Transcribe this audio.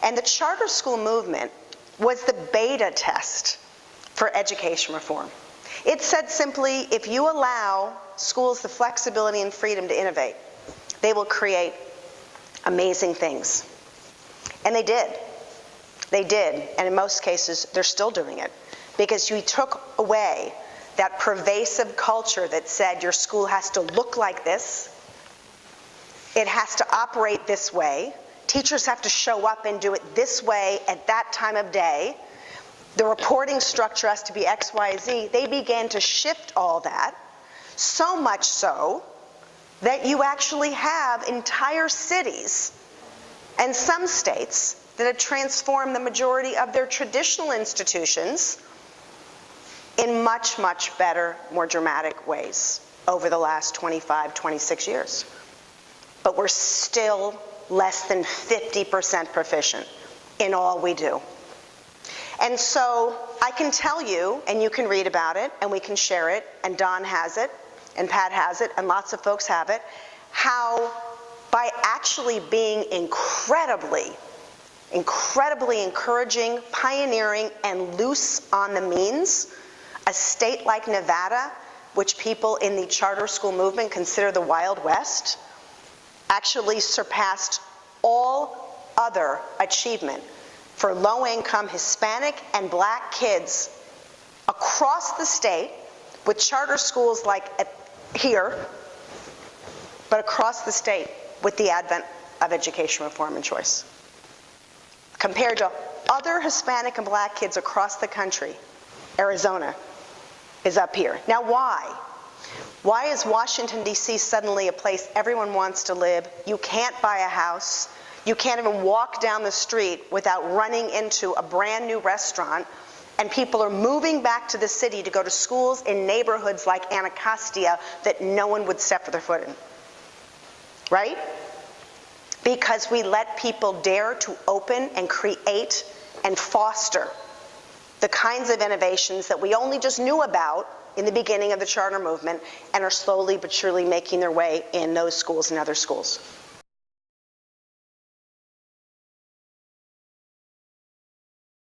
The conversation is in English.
And the charter school movement was the beta test for education reform. It said simply, if you allow schools the flexibility and freedom to innovate, they will create amazing things. And they did. They did. And in most cases, they're still doing it. Because you took away that pervasive culture that said your school has to look like this, it has to operate this way, teachers have to show up and do it this way at that time of day, the reporting structure has to be X, Y, Z. They began to shift all that, so much so that you actually have entire cities and some states that have transformed the majority of their traditional institutions in much, much better, more dramatic ways over the last 25, 26 years. But we're still less than 50% proficient in all we do. And so I can tell you, and you can read about it, and we can share it, and Don has it, and Pat has it, and lots of folks have it, how by actually being incredibly encouraging, pioneering, and loose on the means, a state like Nevada, which people in the charter school movement consider the Wild West, actually surpassed all other achievement for low-income Hispanic and Black kids across the state, with charter schools like here, but across the state with the advent of education reform and choice. Compared to other Hispanic and Black kids across the country, Arizona is up here. Now why? Why is Washington, D.C. suddenly a place everyone wants to live? You can't buy a house. You can't even walk down the street without running into a brand new restaurant, and people are moving back to the city to go to schools in neighborhoods like Anacostia that no one would step their foot in. Right? Because we let people dare to open and create and foster the kinds of innovations that we only just knew about in the beginning of the charter movement and are slowly but surely making their way in those schools and other schools.